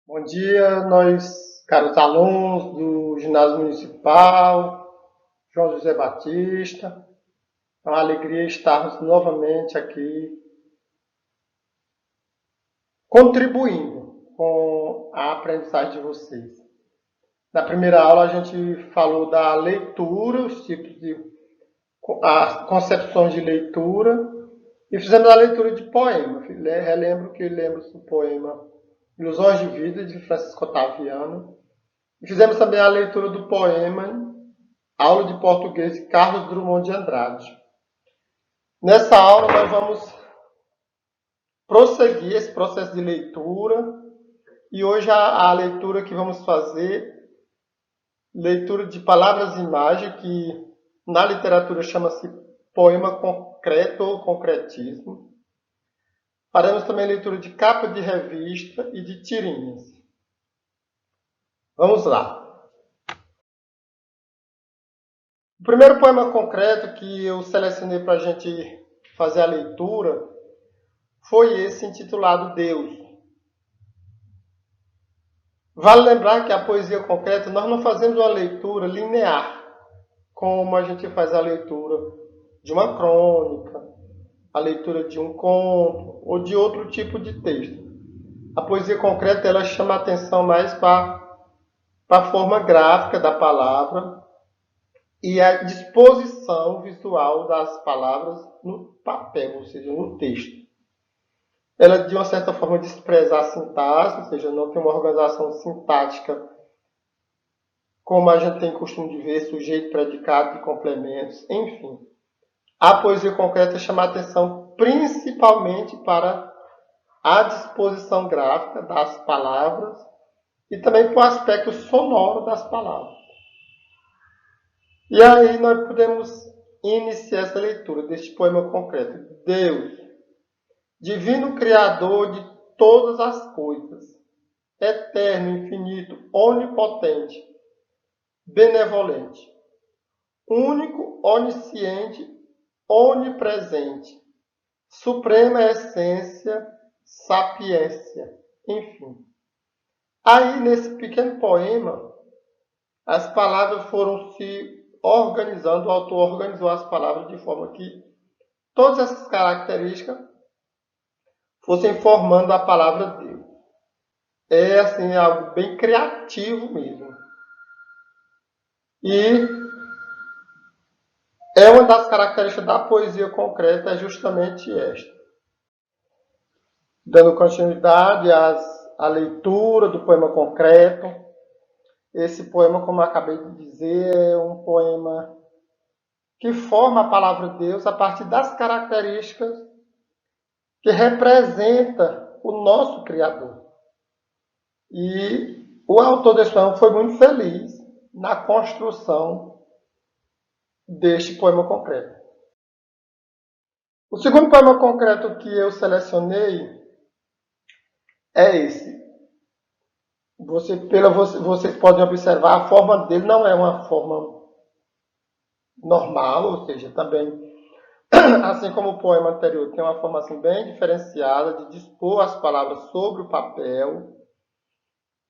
Bom dia, nós, caros alunos do Ginásio Municipal, João José Batista. É uma alegria estarmos novamente aqui contribuindo com a aprendizagem de vocês. Na primeira aula a gente falou da leitura, os tipos de as concepções de leitura e fizemos a leitura de poema. Relembro que lemos o poema Ilusões de Vida, de Francisco Otaviano. E fizemos também a leitura do poema Aula de Português de Carlos Drummond de Andrade. Nessa aula nós vamos prosseguir esse processo de leitura e hoje a leitura que vamos fazer, leitura de palavras e imagem, que na literatura chama-se poema concreto ou concretismo. Faremos também leitura de capa de revista e de tirinhas. Vamos lá. O primeiro poema concreto que eu selecionei para a gente fazer a leitura foi esse intitulado Deus. Vale lembrar que a poesia concreta nós não fazemos uma leitura linear, como a gente faz a leitura de uma crônica, a leitura de um conto ou de outro tipo de texto. A poesia concreta ela chama a atenção mais para a forma gráfica da palavra e a disposição visual das palavras no papel, ou seja, no texto. Ela, de uma certa forma, despreza a sintaxe, ou seja, não tem uma organização sintática como a gente tem costume de ver, sujeito, predicado e complementos, enfim. A poesia concreta chama a atenção principalmente para a disposição gráfica das palavras e também para o aspecto sonoro das palavras. E aí nós podemos iniciar essa leitura deste poema concreto. Deus, divino Criador de todas as coisas, eterno, infinito, onipotente, benevolente, único, onisciente, onipresente, suprema essência, sapiência, enfim. Aí, nesse pequeno poema, as palavras foram se organizando, o autor organizou as palavras de forma que todas essas características fossem formando a palavra Deus. É assim, algo bem criativo mesmo. E é uma das características da poesia concreta, é justamente esta. Dando continuidade à leitura do poema concreto, esse poema, como eu acabei de dizer, é um poema que forma a palavra Deus a partir das características que representa o nosso Criador. E o autor desse poema foi muito feliz na construção deste poema concreto. O segundo poema concreto que eu selecionei é esse. Vocês podem observar, a forma dele não é uma forma normal, ou seja, também, assim como o poema anterior, tem uma forma assim, bem diferenciada de dispor as palavras sobre o papel.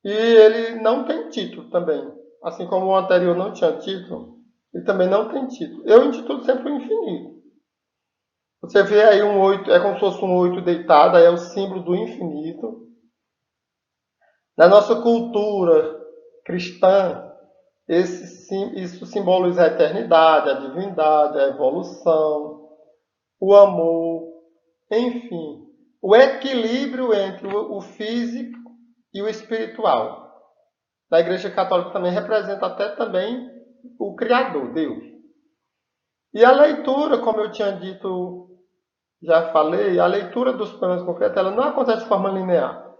E ele não tem título também. Assim como o anterior não tinha título, ele também não tem título. Eu intitulo sempre o infinito. Você vê aí um 8, é como se fosse um 8 deitado, aí é o símbolo do infinito. Na nossa cultura cristã, isso simboliza a eternidade, a divindade, a evolução, o amor, enfim, o equilíbrio entre o físico e o espiritual. Na Igreja Católica também representa até também o Criador, Deus. E a leitura, como eu tinha dito, já falei, a leitura dos poemas concretos, ela não acontece de forma linear.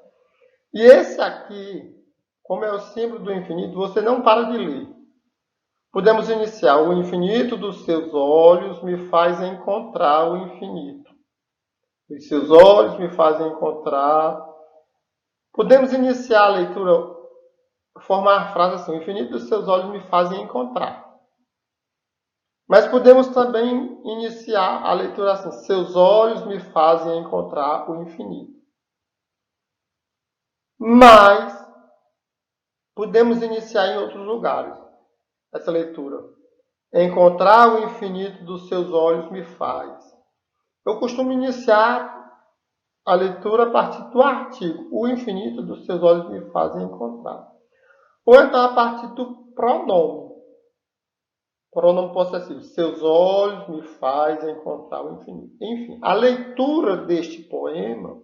E esse aqui, como é o símbolo do infinito, você não para de ler. Podemos iniciar. O infinito dos seus olhos me faz encontrar o infinito. Os seus olhos me fazem encontrar. Podemos iniciar a leitura, formar a frase assim: o infinito dos seus olhos me fazem encontrar. Mas podemos também iniciar a leitura assim: seus olhos me fazem encontrar o infinito. Mas podemos iniciar em outros lugares essa leitura. Encontrar o infinito dos seus olhos me faz. Eu costumo iniciar a leitura a partir do artigo. O infinito dos seus olhos me fazem encontrar. Ou então a partir do pronome. Pronome possessivo. Seus olhos me fazem encontrar o infinito. Enfim, a leitura deste poema,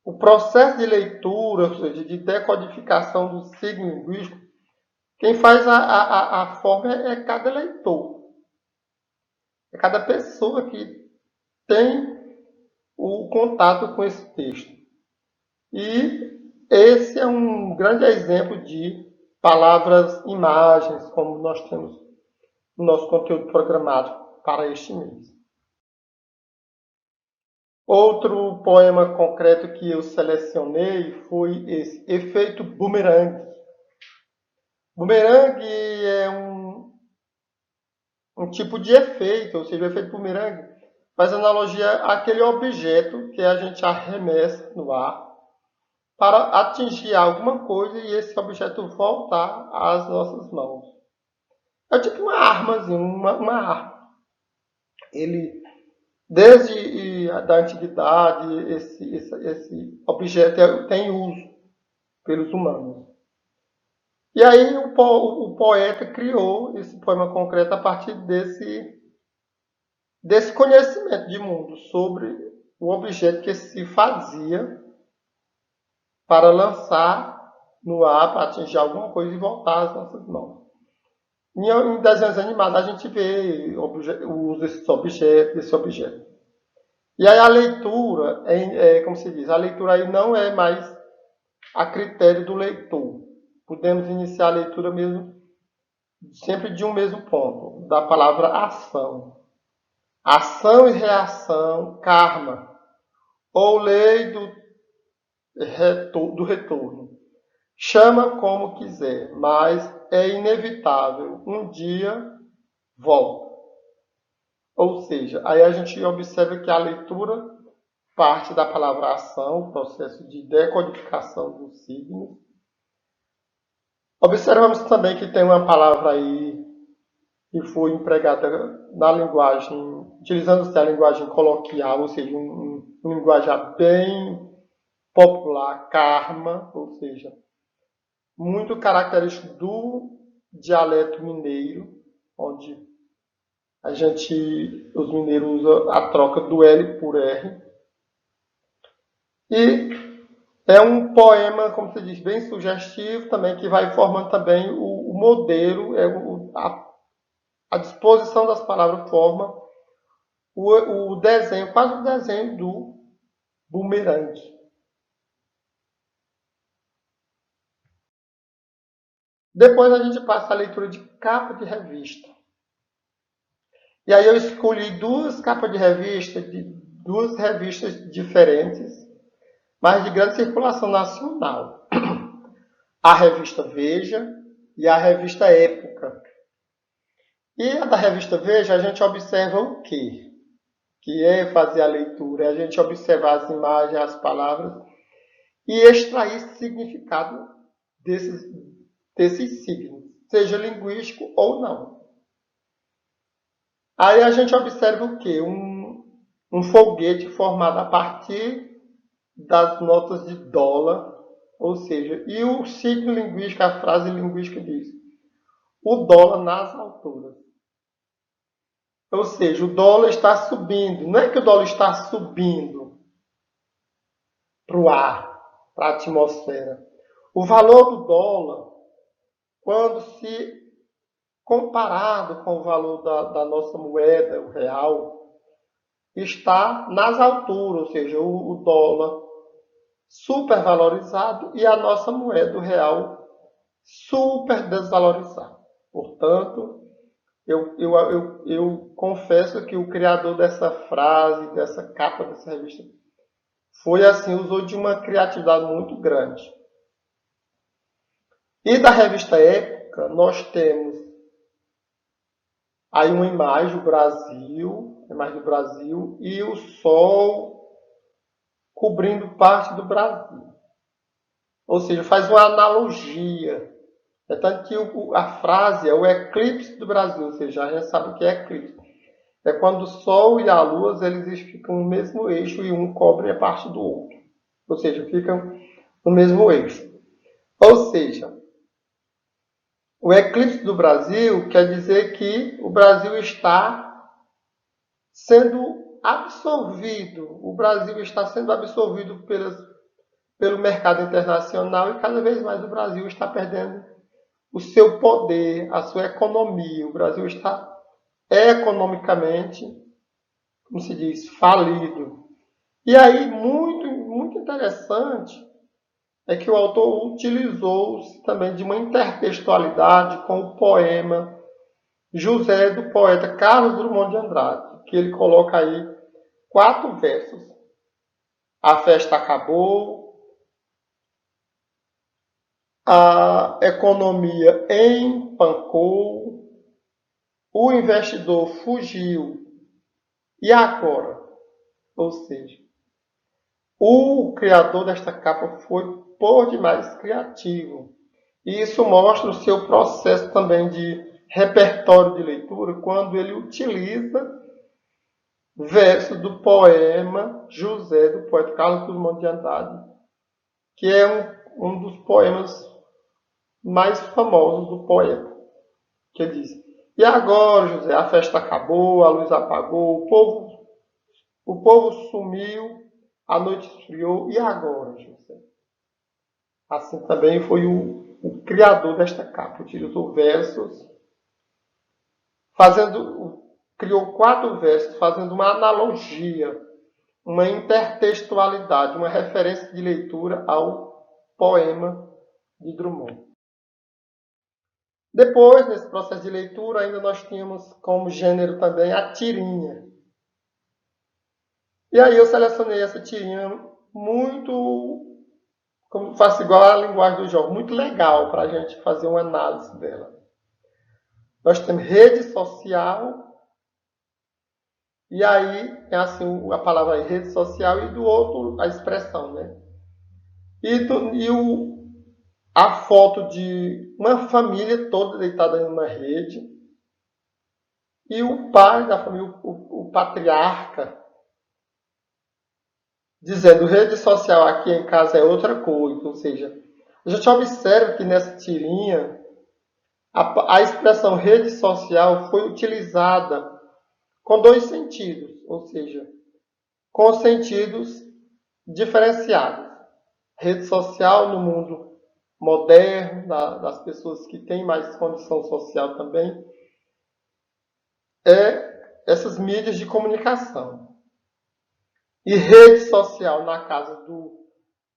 o processo de leitura, ou seja, de decodificação do signo linguístico, quem faz a forma é cada leitor. É cada pessoa que tem o contato com esse texto. E esse é um grande exemplo de palavras, imagens, como nós temos no nosso conteúdo programado para este mês. Outro poema concreto que eu selecionei foi esse, Efeito Bumerangue. Bumerangue é um tipo de efeito, ou seja, o efeito bumerangue faz analogia àquele objeto que a gente arremessa no ar para atingir alguma coisa e esse objeto voltar às nossas mãos. É tipo uma armazinha, uma arma. Ele, desde a antiguidade, esse objeto tem uso pelos humanos. E aí o poeta criou esse poema concreto a partir desse conhecimento de mundo sobre o objeto que se fazia para lançar no ar, para atingir alguma coisa e voltar às nossas mãos. Em desenhos animados a gente vê o uso desse objeto. E aí a leitura, como se diz, a leitura aí não é mais a critério do leitor. Podemos iniciar a leitura mesmo sempre de um mesmo ponto, da palavra ação. Ação e reação, karma, ou lei do retorno. Chama como quiser, mas é inevitável. Um dia volta. Ou seja, aí a gente observa que a leitura parte da palavra ação, o processo de decodificação do signo. Observamos também que tem uma palavra aí que foi empregada na linguagem, utilizando-se a linguagem coloquial, ou seja, um linguajar bem popular, karma, ou seja, muito característico do dialeto mineiro, onde os mineiros usam a troca do L por R. E é um poema, como se diz, bem sugestivo também, que vai formando também o modelo, a disposição das palavras forma o desenho, quase o desenho do bumerangue. Depois a gente passa a leitura de capa de revista. E aí eu escolhi duas capas de duas revistas diferentes, mas de grande circulação nacional. A revista Veja e a revista Época. E a da revista Veja a gente observa o quê? Que é fazer a leitura, a gente observar as imagens, as palavras e extrair significado desses signos, seja linguístico ou não. Aí a gente observa o quê? Um foguete formado a partir das notas de dólar, ou seja, e o signo linguístico, a frase linguística diz, o dólar nas alturas. Ou seja, o dólar está subindo. Não é que o dólar está subindo para o ar, para a atmosfera. O valor do dólar, quando se comparado com o valor da nossa moeda, o real, está nas alturas, ou seja, o dólar supervalorizado e a nossa moeda, o real, super desvalorizada. Portanto, eu confesso que o criador dessa frase, dessa capa dessa revista, foi assim, usou de uma criatividade muito grande. E da revista Época, nós temos aí uma imagem do Brasil, e o sol cobrindo parte do Brasil. ou seja, faz uma analogia. É tanto que a frase é o eclipse do Brasil, ou seja, a gente sabe o que é eclipse. É quando o Sol e a Lua eles ficam no mesmo eixo e um cobre a parte do outro. Ou seja, ficam no mesmo eixo. Ou seja, o eclipse do Brasil quer dizer que o Brasil está sendo absorvido. O Brasil está sendo absorvido pelo mercado internacional e cada vez mais o Brasil está perdendo o seu poder, a sua economia. O Brasil está economicamente, como se diz, falido. E aí, muito interessante, é que o autor utilizou-se também de uma intertextualidade com o poema José, do poeta Carlos Drummond de Andrade, que ele coloca aí 4 versos. A festa acabou, a economia empancou, o investidor fugiu, e agora? Ou seja, o criador desta capa foi por demais criativo. E isso mostra o seu processo também de repertório de leitura, quando ele utiliza versos do poema José, do poeta Carlos Drummond de Andrade, que é um dos poemas mais famosos do poeta, que ele diz: e agora, José, a festa acabou, a luz apagou, o povo sumiu, a noite esfriou, e agora, José? Assim também foi o criador desta capa, utilizou versos, criou 4 versos, fazendo uma analogia, uma intertextualidade, uma referência de leitura ao poema de Drummond. Depois, nesse processo de leitura, ainda nós tínhamos como gênero também a tirinha. E aí eu selecionei essa tirinha muito, como faço igual a linguagem do jogo, muito legal para a gente fazer uma análise dela. Nós temos rede social, e aí é assim a palavra aí, rede social, e do outro a expressão, né? A foto de uma família toda deitada em uma rede, e o pai da família, o patriarca, dizendo rede social aqui em casa é outra coisa. Ou seja, a gente observa que nessa tirinha a expressão rede social foi utilizada com 2 sentidos, ou seja, com sentidos diferenciados. Rede social no mundo moderno, das pessoas que têm mais condição social também, é essas mídias de comunicação. E rede social na casa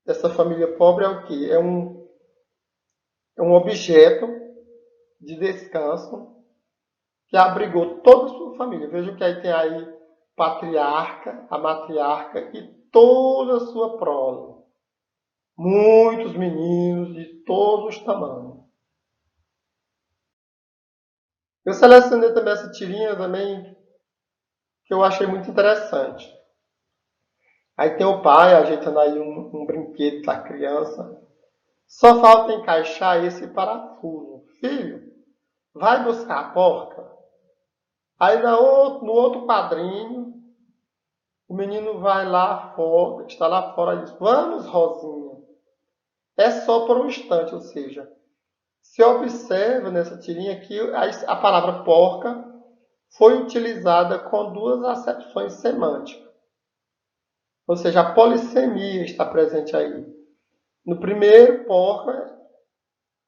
dessa família pobre é o quê? É um objeto de descanso que abrigou toda a sua família. Veja que aí tem aí patriarca, a matriarca e toda a sua prole. Muitos meninos de todos os tamanhos. Eu selecionei também essa tirinha também, que eu achei muito interessante. Aí tem o pai ajeitando aí um brinquedo da criança. Só falta encaixar esse parafuso. Filho, vai buscar a porca. Aí no outro quadrinho, o menino vai lá fora, está lá fora e diz: vamos, Rosinha. É só por um instante, ou seja, se observa nessa tirinha que a palavra porca foi utilizada com 2 acepções semânticas. Ou seja, a polissemia está presente aí. No primeiro, porca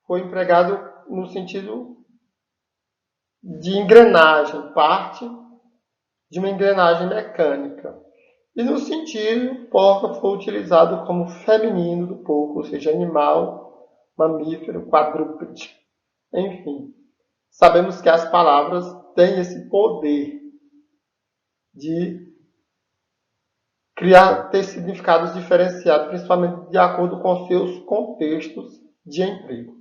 foi empregado no sentido de engrenagem, parte de uma engrenagem mecânica. E no sentido, porca foi utilizado como feminino do porco, ou seja, animal, mamífero, quadrúpede. Enfim, sabemos que as palavras têm esse poder de ter significados diferenciados, principalmente de acordo com seus contextos de emprego.